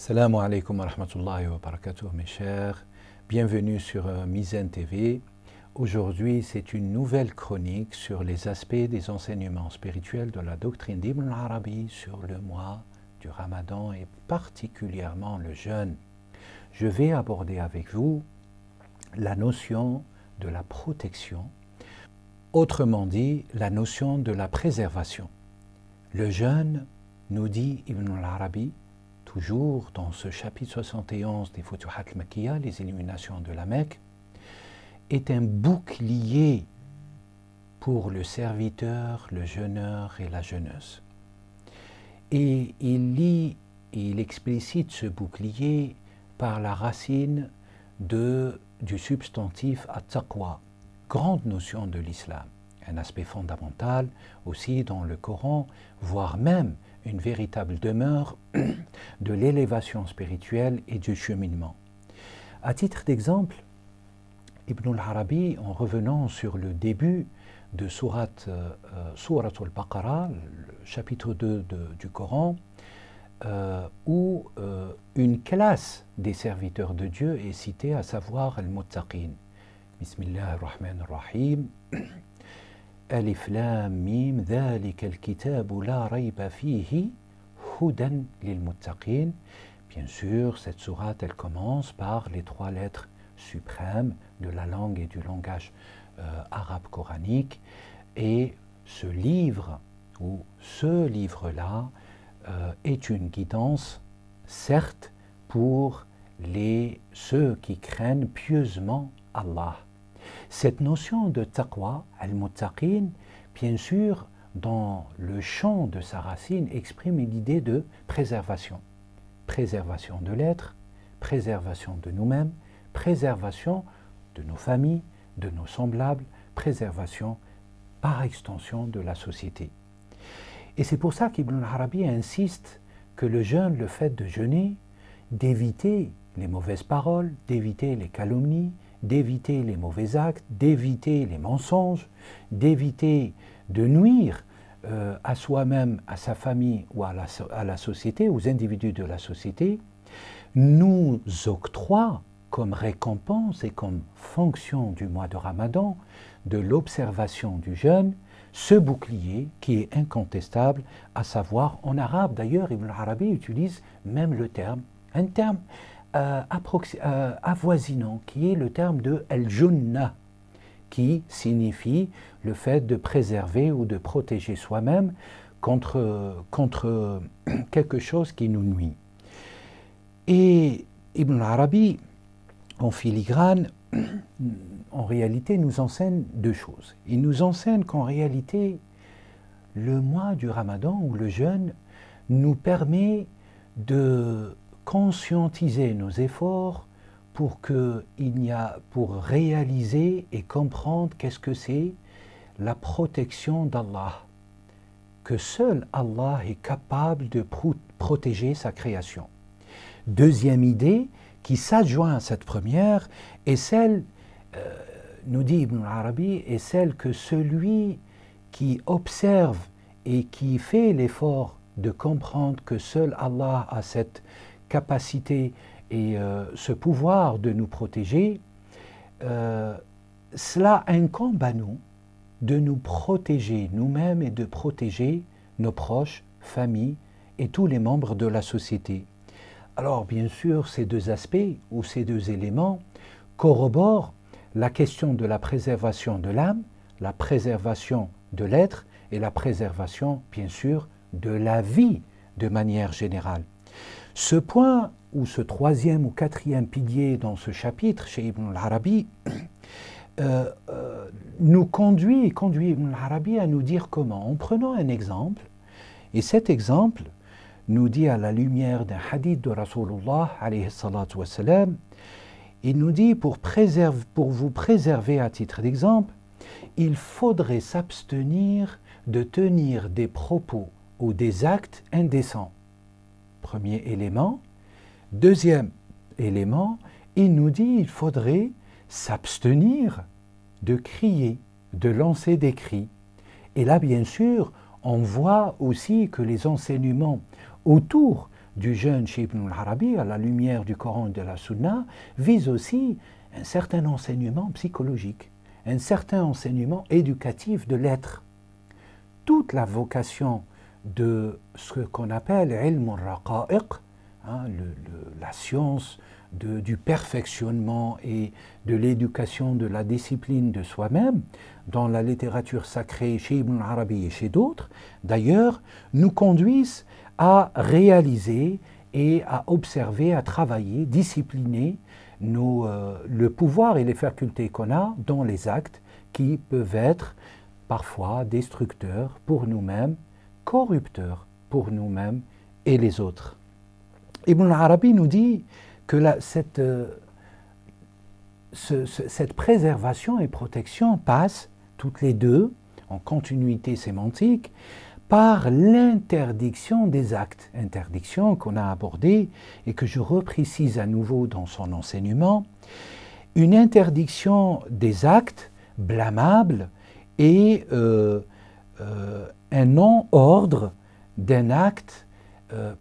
Assalamu alaikum wa rahmatullahi wa barakatuh, mes chers. Bienvenue sur Mizan TV. Aujourd'hui, c'est une nouvelle chronique sur les aspects des enseignements spirituels de la doctrine d'Ibn al-Arabi sur le mois du Ramadan et particulièrement le jeûne. Je vais aborder avec vous la notion de la protection, autrement dit, la notion de la préservation. Le jeûne, nous dit Ibn al-Arabi, toujours dans ce chapitre 71 des Futuhat al-Makkiyya, les illuminations de la Mecque, est un bouclier pour le serviteur, le jeûneur et la jeûneuse. Et il explicite ce bouclier par la racine du substantif at-taqwa, grande notion de l'islam, un aspect fondamental aussi dans le Coran, voire même une véritable demeure de l'élévation spirituelle et du cheminement. À titre d'exemple, Ibn al-Arabi, en revenant sur le début de Surat al-Baqarah, le chapitre 2 du Coran, où une classe des serviteurs de Dieu est citée, à savoir al-Muttaqin. Bismillah ar-Rahman ar-Rahim. Alif Lam Mim, ذلك الكتاب لا ريب فيه هدى للمتقين. Bien sûr, cette sourate, elle commence par les trois lettres suprêmes de la langue et du langage arabe coranique. Et ce livre, ou ce livre-là, est une guidance, certes, pour ceux qui craignent pieusement Allah. Cette notion de taqwa, al-muttaqin, bien sûr, dans le champ de sa racine, exprime l'idée de préservation. Préservation de l'être, préservation de nous-mêmes, préservation de nos familles, de nos semblables, préservation par extension de la société. Et c'est pour ça qu'Ibn al-Arabi insiste que le jeûne, le fait de jeûner, d'éviter les mauvaises paroles, d'éviter les calomnies, d'éviter les mauvais actes, d'éviter les mensonges, d'éviter de nuire à soi-même, à sa famille ou à la société, aux individus de la société, nous octroie comme récompense et comme fonction du mois de Ramadan, de l'observation du jeûne, ce bouclier qui est incontestable, à savoir, en arabe d'ailleurs, Ibn al-Arabi utilise même le terme, un terme avoisinant, qui est le terme de al-junna, qui signifie le fait de préserver ou de protéger soi-même contre quelque chose qui nous nuit. Et Ibn al-Arabi, en filigrane, en réalité, nous enseigne deux choses. Il nous enseigne qu'en réalité, le mois du Ramadan ou le jeûne nous permet de conscientiser nos efforts pour réaliser et comprendre qu'est-ce que c'est la protection d'Allah, que seul Allah est capable de protéger sa création. Deuxième idée qui s'adjoint à cette première est celle, nous dit Ibn al-Arabi, est celle que celui qui observe et qui fait l'effort de comprendre que seul Allah a cette capacité et ce pouvoir de nous protéger, cela incombe à nous de nous protéger nous-mêmes et de protéger nos proches, familles et tous les membres de la société. Alors bien sûr, ces deux aspects ou ces deux éléments corroborent la question de la préservation de l'âme, la préservation de l'être et la préservation, bien sûr, de la vie de manière générale. Ce point, ou ce troisième ou quatrième pilier dans ce chapitre chez Ibn al-Arabi, nous conduit Ibn al-Arabi à nous dire comment. En prenant un exemple, et cet exemple nous dit à la lumière d'un hadith de Rasulullah, alayhi salatu wassalam, il nous dit pour vous préserver à titre d'exemple, il faudrait s'abstenir de tenir des propos ou des actes indécents. Premier élément. Deuxième élément, il nous dit qu'il faudrait s'abstenir de crier, de lancer des cris. Et là, bien sûr, on voit aussi que les enseignements autour du jeûne chez Ibn al-Arabi, à la lumière du Coran et de la Sunna, vise aussi un certain enseignement psychologique, un certain enseignement éducatif de l'être. Toute la vocation de ce qu'on appelle ilm al-raqa'iq, la science du perfectionnement et de l'éducation de la discipline de soi-même, dans la littérature sacrée chez Ibn al-Arabi et chez d'autres, d'ailleurs, nous conduisent à réaliser et à observer, à travailler, discipliner le pouvoir et les facultés qu'on a dans les actes qui peuvent être parfois destructeurs pour nous-mêmes, corrupteurs pour nous-mêmes et les autres. Ibn al-Arabi nous dit que cette préservation et protection passe toutes les deux, en continuité sémantique, par l'interdiction des actes, interdiction qu'on a abordée et que je reprécise à nouveau dans son enseignement, une interdiction des actes blâmables et un non-ordre d'un acte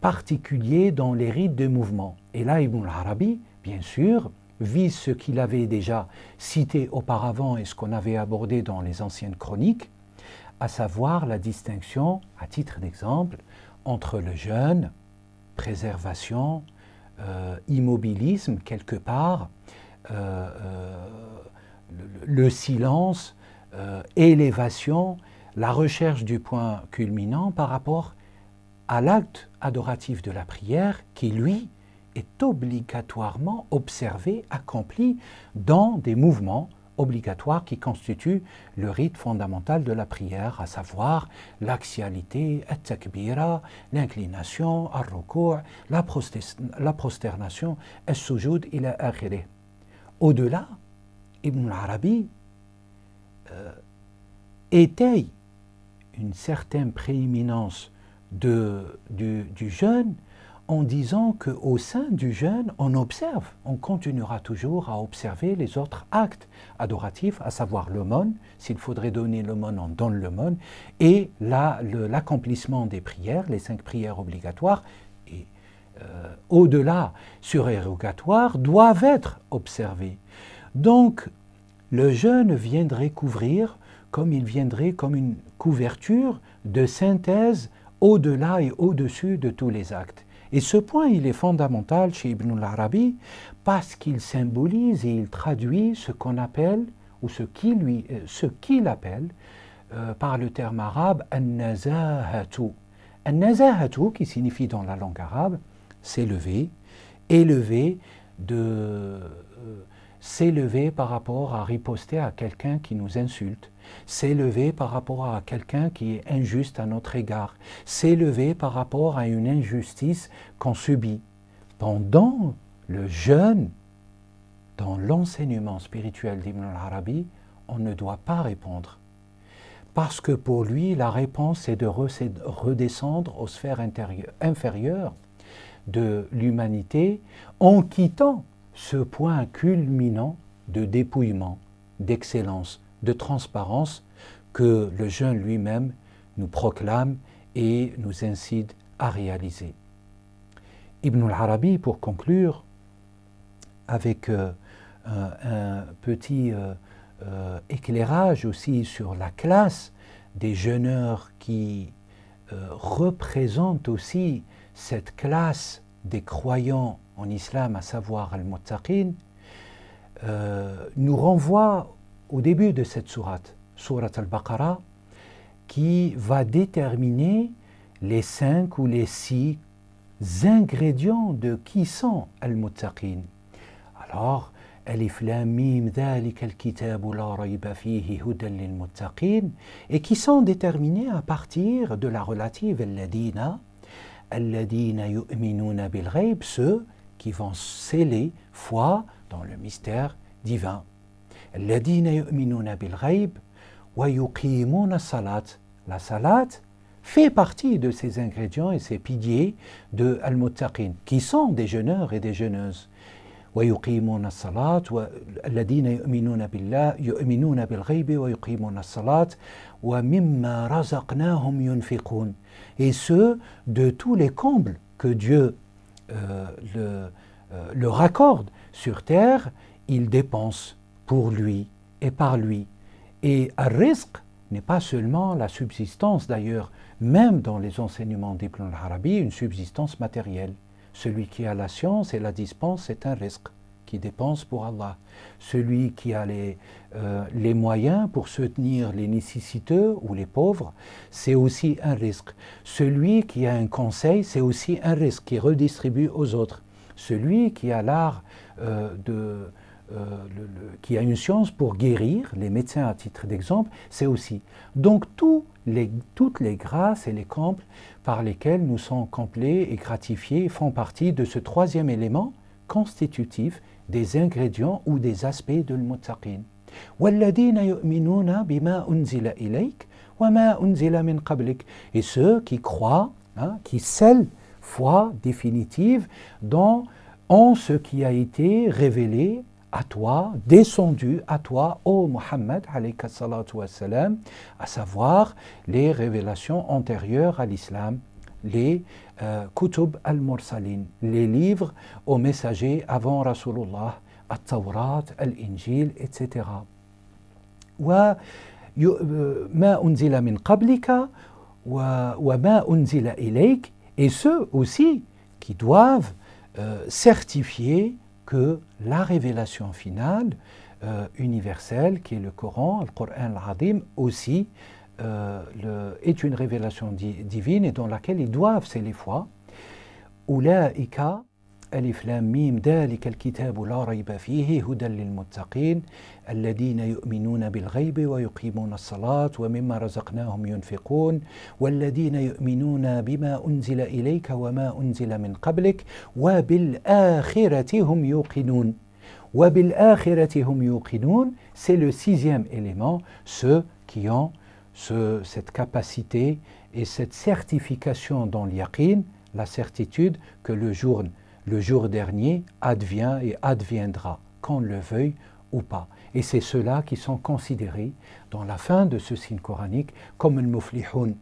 particulier dans les rites de mouvement. Et là, Ibn al-Arabi, bien sûr, vise ce qu'il avait déjà cité auparavant et ce qu'on avait abordé dans les anciennes chroniques, à savoir la distinction, à titre d'exemple, entre le jeûne, préservation, immobilisme quelque part, le silence, élévation, la recherche du point culminant par rapport à l'acte adoratif de la prière qui, lui, est obligatoirement observé, accompli dans des mouvements obligatoires qui constituent le rite fondamental de la prière, à savoir l'axialité, at-takbira, l'inclination, ar-ruku', la prosternation, as-sujud ila akhirih. Au-delà, Ibn al-Arabi étaye une certaine prééminence du jeûne en disant qu'au sein du jeûne, on observe, on continuera toujours à observer les autres actes adoratifs, à savoir l'aumône, s'il faudrait donner l'aumône, on donne l'aumône, et l'accomplissement des prières, les 5 prières obligatoires, et au-delà surérogatoires, doivent être observés. Donc, le jeûne viendrait couvrir, comme il viendrait comme une couverture de synthèse au-delà et au-dessus de tous les actes. Et ce point, il est fondamental chez Ibn al-Arabi parce qu'il symbolise et il traduit ce qu'on appelle, ou ce qu'il appelle, par le terme arabe, an-nazahatu. An-nazahatu, qui signifie dans la langue arabe, s'élever, s'élever par rapport à riposter à quelqu'un qui nous insulte, s'élever par rapport à quelqu'un qui est injuste à notre égard, s'élever par rapport à une injustice qu'on subit. Pendant le jeûne, dans l'enseignement spirituel d'Ibn al-Arabi, on ne doit pas répondre. Parce que pour lui, la réponse est de redescendre aux sphères inférieures de l'humanité en quittant ce point culminant de dépouillement, d'excellence, de transparence que le jeûne lui-même nous proclame et nous incite à réaliser. Ibn al-Arabi, pour conclure, avec un petit éclairage aussi sur la classe des jeûneurs qui représentent aussi cette classe des croyants en islam, à savoir al-muttaqin, nous renvoie au début de cette sourate, sourate al-Baqarah, qui va déterminer les 5 ou les 6 ingrédients de qui sont al-muttaqin. Alors, Alif Lam Mim dhalika al-kitabu la rayba fihi hudan lil-muttaqin, et qui sont déterminés à partir de la relative alladina yu'minuna bil-ghayb, ceux qui vont sceller foi dans le mystère divin. Alladina yu'minuna bil-ghayb wa yuqimuna as-salat. La salat fait partie de ces ingrédients et ces piliers de al-muttaqin, qui sont des jeûneurs et des jeûneuses. ويقيمون الصلاة والذين يؤمنون بالغيب ويقيمون الصلاة ومما رزقناهم ينفقون. Et ceux de tous les combles que Dieu le raccorde sur terre, il dépense pour lui et par lui. Et al-rizq n'est pas seulement la subsistance, d'ailleurs, même dans les enseignements d'Ibn al-Arabi, une subsistance matérielle. Celui qui a la science et la dispense, c'est un rizq qui dépense pour Allah. Celui qui a les moyens pour soutenir les nécessiteux ou les pauvres, c'est aussi un rizq. Celui qui a un conseil, c'est aussi un rizq qui redistribue aux autres. Celui qui a l'art qui a une science pour guérir, les médecins à titre d'exemple, c'est aussi. Donc toutes les grâces et les combles par lesquels nous sommes comblés et gratifiés font partie de ce troisième élément constitutif des ingrédients ou des aspects de l'muttaqin. وَالَّذِينَ يُؤْمِنُونَ بِمَا أُنزِلَ إِلَيْكَ وَمَا أُنزِلَ مِنْ قَبْلِكَ. Et ceux qui croient, qui scellent foi définitive en ce qui a été révélé à toi, descendu à toi, ô Muhammad, alayka salatu wassalam, à savoir les révélations antérieures à l'islam, les kutub al-mursalin, les livres aux messagers avant Rasulullah, at-Tawrat, al-Injil, etc. وما أنزل من قبلك وما أنزل إليك, et ceux aussi qui doivent certifier que la révélation finale universelle, qui est le Coran, le Coran al-Azim, aussi est une révélation divine et dans laquelle ils doivent sceller foi. أولئك ألف لام ميم ذلك الكتاب لا ريب فيه هدى للمتقين الذين يؤمنون بالغيب ويقيمون الصلاة ومما رزقناهم ينفقون والذين يؤمنون بما أنزل إليك وما أنزل من قبلك وبالآخرة هم يوقنون. وبالآخرة هم يوقنون, c'est le sixième élément, ceux qui ont cette capacité et cette certification dans l'yaqin, la certitude que le jour dernier advient et adviendra, qu'on le veuille ou pas. Et c'est ceux-là qui sont considérés dans la fin de ce signe coranique comme le muflihun.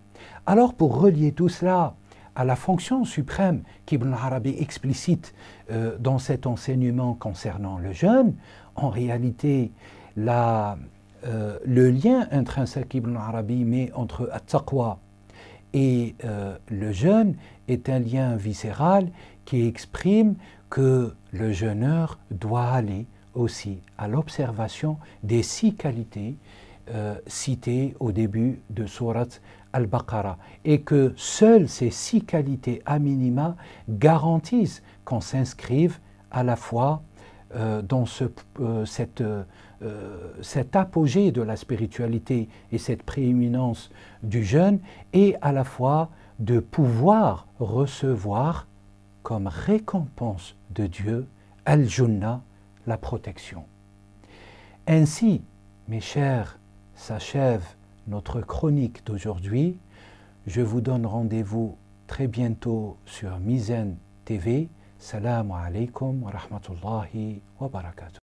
Alors pour relier tout cela à la fonction suprême qu'Ibn Arabi explicite dans cet enseignement concernant le jeûne, en réalité le lien intrinsèque qu'Ibn Arabi met entre at-taqwa et le jeûne est un lien viscéral qui exprime que le jeûneur doit aller aussi à l'observation des 6 qualités citées au début de sourate Al-Baqarah et que seules ces 6 qualités à minima garantissent qu'on s'inscrive à la fois dans cet apogée de la spiritualité et cette prééminence du jeûne et à la fois de pouvoir recevoir comme récompense de Dieu al-Junnah, la protection. Ainsi, mes chers, s'achève notre chronique d'aujourd'hui. Je vous donne rendez-vous très bientôt sur Mizan TV. Salam alaikum wa rahmatullahi wa barakatuh.